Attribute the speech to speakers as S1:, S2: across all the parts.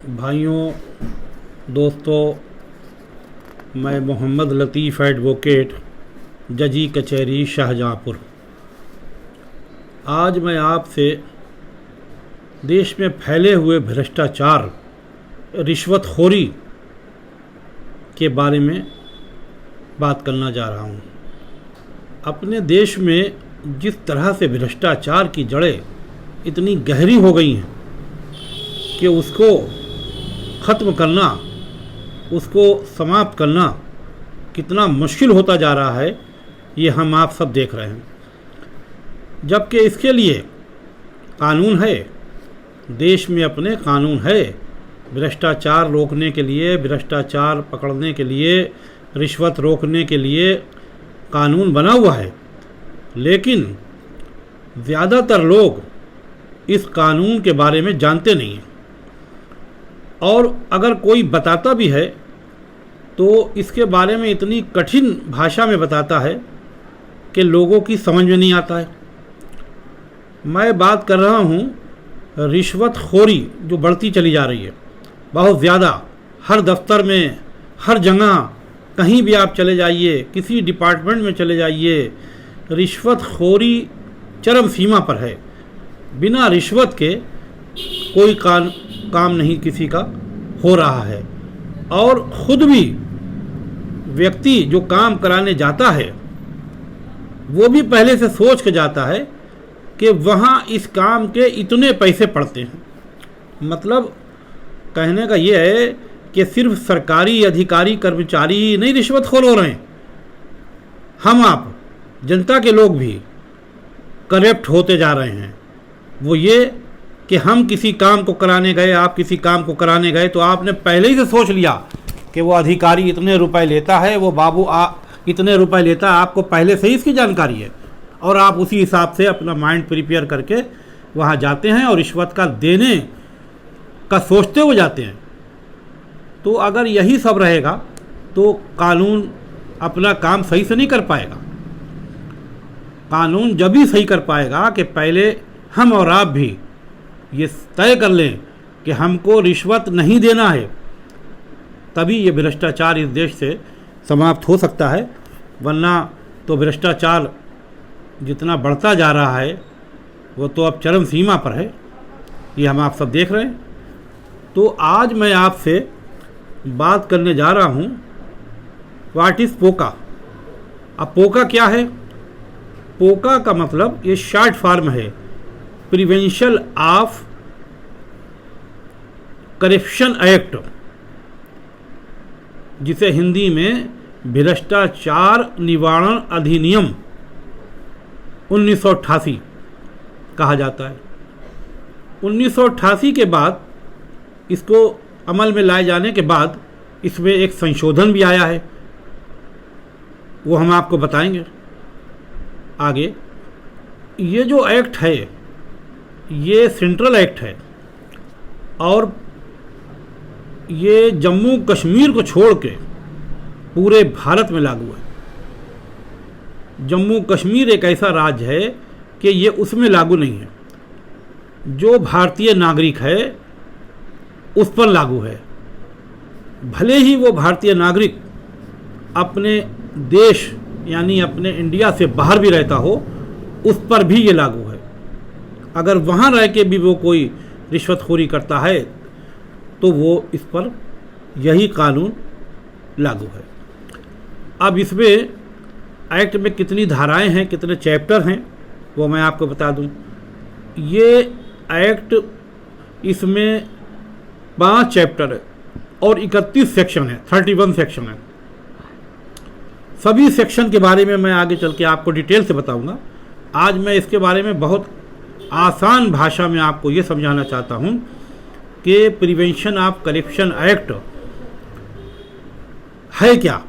S1: भाइयों, दोस्तों, मैं मोहम्मद लतीफ़ एडवोकेट, जजी कचहरी शाहजहाँपुर। आज मैं आपसे देश में फैले हुए भ्रष्टाचार, रिश्वतखोरी के बारे में बात करना जा रहा हूँ। अपने देश में जिस तरह से भ्रष्टाचार की जड़ें इतनी गहरी हो गई हैं कि उसको ख़त्म करना, उसको समाप्त करना कितना मुश्किल होता जा रहा है, ये हम आप सब देख रहे हैं। जबकि इसके लिए कानून है, देश में अपने कानून है, भ्रष्टाचार रोकने के लिए, भ्रष्टाचार पकड़ने के लिए, रिश्वत रोकने के लिए कानून बना हुआ है। लेकिन ज़्यादातर लोग इस कानून के बारे में जानते नहीं हैं, और अगर कोई बताता भी है तो इसके बारे में इतनी कठिन भाषा में बताता है कि लोगों की समझ में नहीं आता है। मैं बात कर रहा हूँ रिश्वतखोरी जो बढ़ती चली जा रही है बहुत ज़्यादा। हर दफ्तर में, हर जगह, कहीं भी आप चले जाइए, किसी डिपार्टमेंट में चले जाइए, रिश्वतखोरी चरम सीमा पर है। बिना रिश्वत के कोई काम नहीं किसी का हो रहा है। और ख़ुद भी व्यक्ति जो काम कराने जाता है वो भी पहले से सोच के जाता है कि वहाँ इस काम के इतने पैसे पड़ते हैं। मतलब कहने का ये है कि सिर्फ सरकारी अधिकारी कर्मचारी नहीं रिश्वतखोर हो रहे हैं, हम आप जनता के लोग भी करप्ट होते जा रहे हैं। वो ये कि हम किसी काम को कराने गए, आप किसी काम को कराने गए तो आपने पहले ही से सोच लिया कि वो अधिकारी इतने रुपए लेता है, वो बाबू इतने रुपए लेता है, आपको पहले से ही इसकी जानकारी है और आप उसी हिसाब से अपना माइंड प्रिपेयर करके वहाँ जाते हैं और रिश्वत का देने का सोचते हुए जाते हैं। तो अगर यही सब रहेगा तो कानून अपना काम सही से नहीं कर पाएगा। कानून जब भी सही कर पाएगा कि पहले हम और आप भी ये तय कर लें कि हमको रिश्वत नहीं देना है, तभी ये भ्रष्टाचार इस देश से समाप्त हो सकता है। वरना तो भ्रष्टाचार जितना बढ़ता जा रहा है वो तो अब चरम सीमा पर है, ये हम आप सब देख रहे हैं। तो आज मैं आपसे बात करने जा रहा हूँ व्हाट इज़ पोका। अब पोका क्या है? पोका का मतलब ये शॉर्ट फॉर्म है, प्रिवेंशन ऑफ करप्शन एक्ट, जिसे हिंदी में भ्रष्टाचार निवारण अधिनियम 1988 कहा जाता है। 1988 के बाद, इसको अमल में लाए जाने के बाद, इसमें एक संशोधन भी आया है, वो हम आपको बताएंगे आगे। ये जो एक्ट है ये सेंट्रल एक्ट है और ये जम्मू कश्मीर को छोड़ के पूरे भारत में लागू है। जम्मू कश्मीर एक ऐसा राज्य है कि ये उसमें लागू नहीं है, जो भारतीय नागरिक है उस पर लागू है। भले ही वो भारतीय नागरिक अपने देश यानी अपने इंडिया से बाहर भी रहता हो, उस पर भी ये लागू है। अगर वहाँ रह के भी वो कोई रिश्वतखोरी करता है तो वो इस पर यही कानून लागू है। अब इसमें एक्ट में कितनी धाराएं हैं, कितने चैप्टर हैं, वो मैं आपको बता दूं। ये एक्ट, इसमें 5 चैप्टर है और 31 सेक्शन है, 31 सेक्शन है। सभी सेक्शन के बारे में मैं आगे चल के आपको डिटेल से बताऊंगा। आज मैं इसके बारे में बहुत आसान भाषा में आपको ये समझाना चाहता हूँ कि प्रिवेंशन ऑफ करप्शन एक्ट है क्या।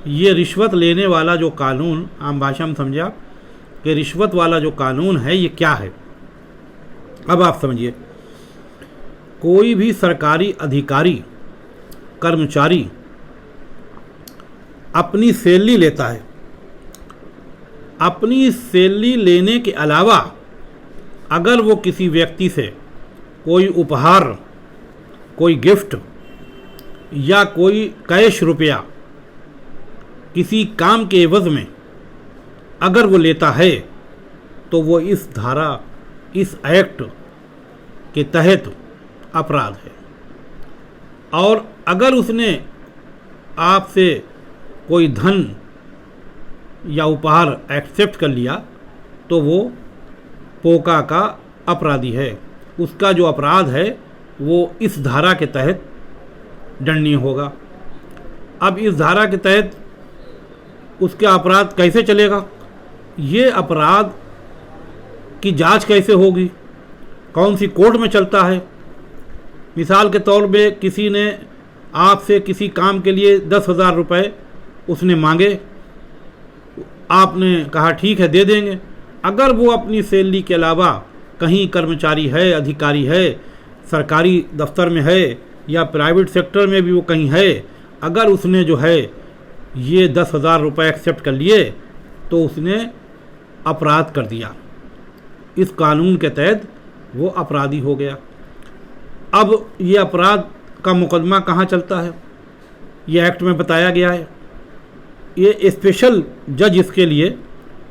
S1: ये रिश्वत लेने वाला जो कानून, आम भाषा में समझे आप कि रिश्वत वाला जो कानून है ये क्या है। अब आप समझिए, कोई भी सरकारी अधिकारी, कर्मचारी अपनी सैलरी लेता है। अपनी सैलरी लेने के अलावा अगर वो किसी व्यक्ति से कोई उपहार, कोई गिफ्ट या कोई कैश रुपया किसी काम के एवज में अगर वो लेता है तो वो इस धारा, इस एक्ट के तहत अपराध है। और अगर उसने आपसे कोई धन या उपहार एक्सेप्ट कर लिया तो वो पोका का अपराधी है। उसका जो अपराध है वो इस धारा के तहत दंडनीय होगा। अब इस धारा के तहत उसका अपराध कैसे चलेगा, ये अपराध की जांच कैसे होगी, कौन सी कोर्ट में चलता है। मिसाल के तौर पे किसी ने आपसे किसी काम के लिए 10,000 रुपये उसने मांगे, आपने कहा ठीक है दे देंगे। अगर वो अपनी सैलरी के अलावा कहीं कर्मचारी है, अधिकारी है, सरकारी दफ्तर में है या प्राइवेट सेक्टर में भी वो कहीं है, अगर उसने जो है ये 10,000 रुपये एक्सेप्ट कर लिए तो उसने अपराध कर दिया। इस कानून के तहत वो अपराधी हो गया। अब ये अपराध का मुकदमा कहाँ चलता है, ये एक्ट में बताया गया है। ये स्पेशल जज इसके लिए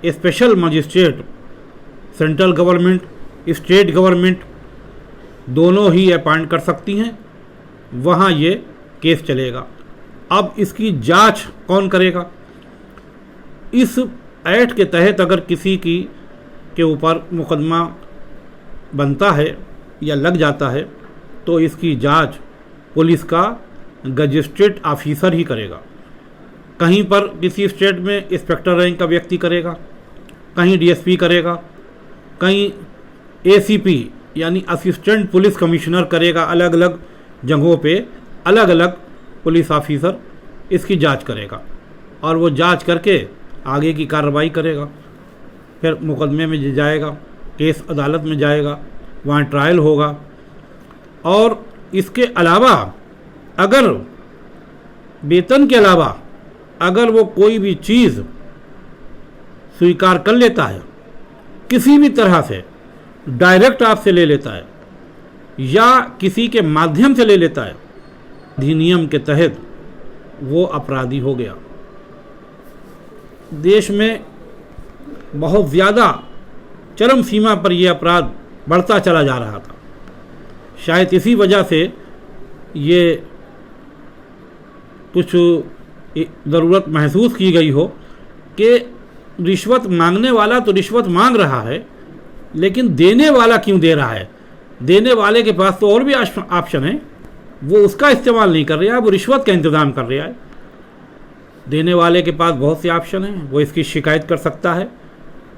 S1: special magistrate central government, state government दोनों ही अपॉइंट कर सकती हैं, वहाँ ये केस चलेगा। अब इसकी जांच कौन करेगा? इस एक्ट के तहत अगर किसी के ऊपर मुकदमा बनता है या लग जाता है तो इसकी जांच पुलिस का गजिस्ट्रेट ऑफिसर ही करेगा। कहीं पर किसी स्टेट में इंस्पेक्टर रैंक का व्यक्ति करेगा, कहीं डीएसपी करेगा, कहीं एसीपी यानी असिस्टेंट पुलिस कमिश्नर करेगा। अलग अलग जगहों पे अलग अलग पुलिस ऑफिसर इसकी जांच करेगा और वो जांच करके आगे की कार्रवाई करेगा। फिर मुकदमे में जाएगा, केस अदालत में जाएगा, वहाँ ट्रायल होगा। और इसके अलावा अगर वेतन के अलावा अगर वो कोई भी चीज़ स्वीकार कर लेता है, किसी भी तरह से डायरेक्ट आपसे ले लेता है या किसी के माध्यम से ले लेता है, अधिनियम के तहत वो अपराधी हो गया। देश में बहुत ज़्यादा चरम सीमा पर यह अपराध बढ़ता चला जा रहा था। शायद इसी वजह से ये कुछ ज़रूरत महसूस की गई हो कि रिश्वत मांगने वाला तो रिश्वत मांग रहा है, लेकिन देने वाला क्यों दे रहा है? देने वाले के पास तो और भी ऑप्शन है, वो उसका इस्तेमाल नहीं कर रहा है, वो रिश्वत का इंतज़ाम कर रहा है। देने वाले के पास बहुत से ऑप्शन हैं, वो इसकी शिकायत कर सकता है,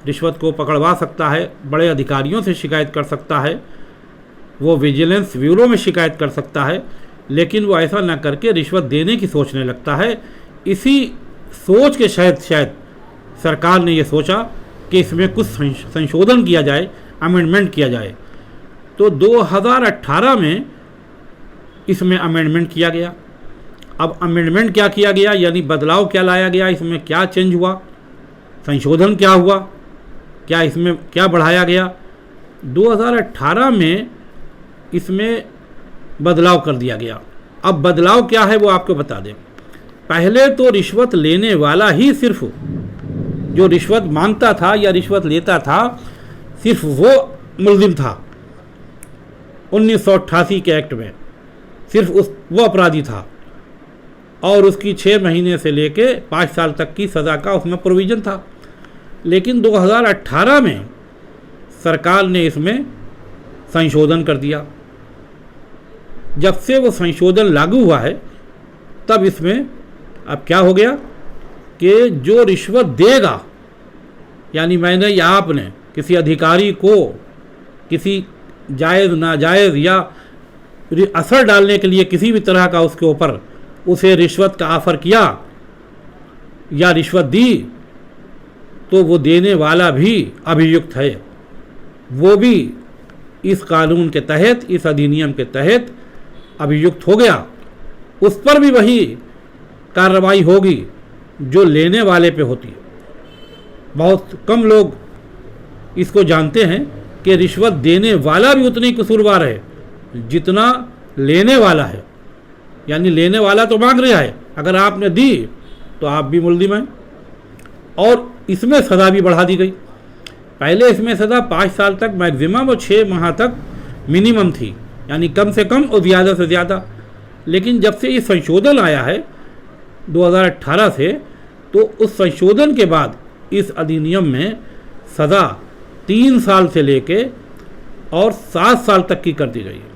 S1: रिश्वत को पकड़वा सकता है, बड़े अधिकारियों से शिकायत कर सकता है, वो विजिलेंस ब्यूरो में शिकायत कर सकता है, लेकिन वो ऐसा ना करके रिश्वत देने की सोचने लगता है। इसी सोच के शायद सरकार ने ये सोचा कि इसमें कुछ संशोधन किया जाए, अमेंडमेंट किया जाए। तो 2018 में इसमें अमेंडमेंट किया गया। अब अमेंडमेंट क्या किया गया, यानी बदलाव क्या लाया गया, इसमें क्या चेंज हुआ, संशोधन क्या हुआ, क्या इसमें क्या बढ़ाया गया? 2018 में इसमें बदलाव कर दिया गया। अब बदलाव क्या है वो आपको बता दें। पहले तो रिश्वत लेने वाला ही, सिर्फ जो रिश्वत मांगता था या रिश्वत लेता था, सिर्फ वो मुल्जिम था। 1988 के एक्ट में सिर्फ वो अपराधी था और उसकी 6 महीने से लेके 5 साल तक की सज़ा का उसमें प्रोविज़न था। लेकिन 2018 में सरकार ने इसमें संशोधन कर दिया। जब से वो संशोधन लागू हुआ है तब इसमें अब क्या हो गया कि जो रिश्वत देगा, यानी मैंने या आपने किसी अधिकारी को किसी जायज़ नाजायज़ या असर डालने के लिए किसी भी तरह का उसके ऊपर उसे रिश्वत का ऑफ़र किया या रिश्वत दी, तो वो देने वाला भी अभियुक्त है। वो भी इस कानून के तहत, इस अधिनियम के तहत अभियुक्त हो गया। उस पर भी वही कार्रवाई होगी जो लेने वाले पे होती है। बहुत कम लोग इसको जानते हैं कि रिश्वत देने वाला भी उतनी कसूरवार है जितना लेने वाला है, यानी लेने वाला तो मांग रहा है, अगर आपने दी तो आप भी मुल्जिम हैं। और इसमें सज़ा भी बढ़ा दी गई। पहले इसमें सज़ा 5 साल तक मैक्सिमम और 6 माह तक मिनिमम थी, यानी कम से कम और ज़्यादा से ज़्यादा। लेकिन जब से ये संशोधन आया है 2018 से, तो उस संशोधन के बाद इस अधिनियम में सज़ा 3 साल से लेके और 7 साल तक की कर दी गई है।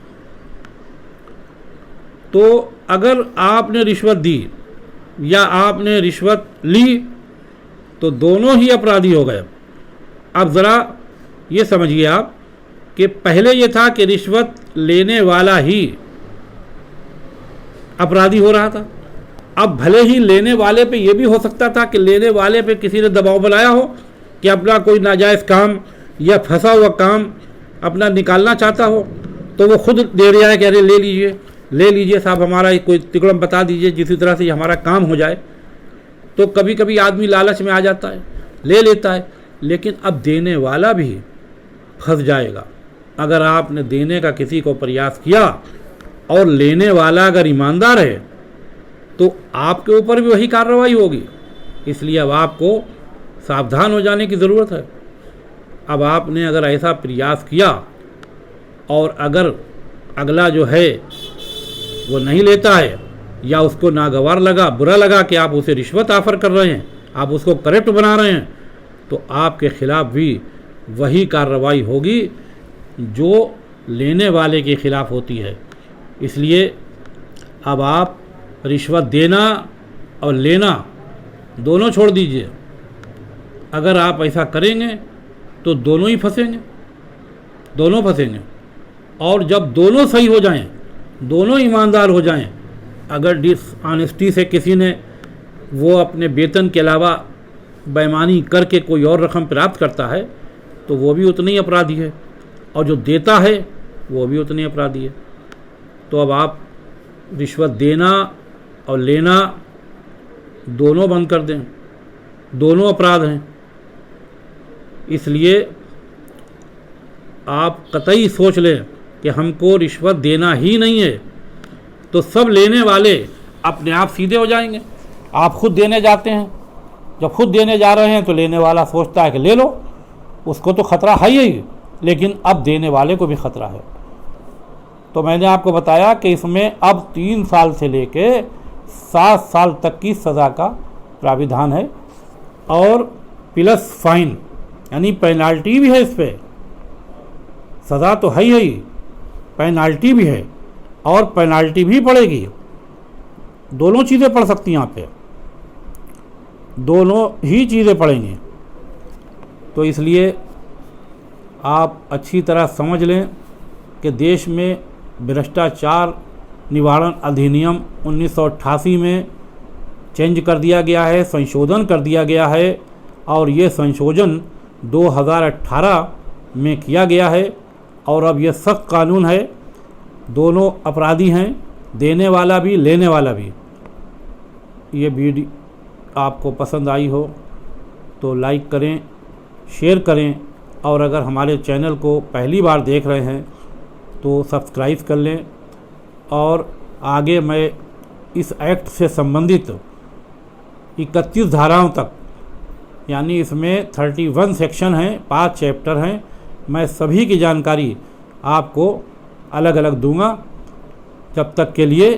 S1: तो अगर आपने रिश्वत दी या आपने रिश्वत ली तो दोनों ही अपराधी हो गए। अब ज़रा ये समझिए आप कि पहले ये था कि रिश्वत लेने वाला ही अपराधी हो रहा था। अब भले ही लेने वाले पे ये भी हो सकता था कि लेने वाले पे किसी ने दबाव बनाया हो कि अपना कोई नाजायज़ काम या फंसा हुआ काम अपना निकालना चाहता हो, तो वो खुद दे रहा है कि अरे ले लीजिए साहब, हमारा कोई तिकड़म बता दीजिए जिसी तरह से हमारा काम हो जाए। तो कभी कभी आदमी लालच में आ जाता है, ले लेता है, लेकिन अब देने वाला भी फंस जाएगा। अगर आपने देने का किसी को प्रयास किया और लेने वाला अगर ईमानदार है तो आपके ऊपर भी वही कार्रवाई होगी। इसलिए अब आपको सावधान हो जाने की ज़रूरत है। अब आपने अगर ऐसा प्रयास किया और अगर अगला जो है वो नहीं लेता है या उसको नागवार लगा, बुरा लगा कि आप उसे रिश्वत ऑफ़र कर रहे हैं, आप उसको करप्ट बना रहे हैं, तो आपके ख़िलाफ़ भी वही कार्रवाई होगी जो लेने वाले के ख़िलाफ़ होती है। इसलिए अब आप रिश्वत देना और लेना दोनों छोड़ दीजिए। अगर आप ऐसा करेंगे तो दोनों ही फंसेंगे, दोनों फंसेंगे। और जब दोनों सही हो जाएं, दोनों ईमानदार हो जाएं, अगर डिसऑनेस्टी से किसी ने वो अपने वेतन के अलावा बेईमानी करके कोई और रकम प्राप्त करता है तो वो भी उतनी ही अपराधी है, और जो देता है वो भी उतनी अपराधी है। तो अब आप रिश्वत देना और लेना दोनों बंद कर दें, दोनों अपराध हैं। इसलिए आप कतई सोच लें कि हमको रिश्वत देना ही नहीं है, तो सब लेने वाले अपने आप सीधे हो जाएंगे। आप खुद देने जाते हैं, जब खुद देने जा रहे हैं तो लेने वाला सोचता है कि ले लो, उसको तो ख़तरा है ही, लेकिन अब देने वाले को भी ख़तरा है। तो मैंने आपको बताया कि इसमें अब 3 साल से लेके 7 साल तक की सज़ा का प्राविधान है, और प्लस फाइन, यानी पेनाल्टी भी है। इस पर सज़ा तो है ही, पेनाल्टी भी है, और पेनाल्टी भी पड़ेगी। दोनों चीज़ें पड़ सकती हैं यहाँ पे, दोनों ही चीज़ें पड़ेंगी। तो इसलिए आप अच्छी तरह समझ लें कि देश में भ्रष्टाचार निवारण अधिनियम 1988 में चेंज कर दिया गया है, संशोधन कर दिया गया है, और ये संशोधन 2018 में किया गया है। और अब ये सख्त कानून है, दोनों अपराधी हैं, देने वाला भी लेने वाला भी। ये वीडियो आपको पसंद आई हो तो लाइक करें, शेयर करें, और अगर हमारे चैनल को पहली बार देख रहे हैं तो सब्सक्राइब कर लें। और आगे मैं इस एक्ट से संबंधित 31 धाराओं तक, यानी इसमें 31 सेक्शन हैं, 5 चैप्टर हैं, मैं सभी की जानकारी आपको अलग अलग दूंगा। जब तक के लिए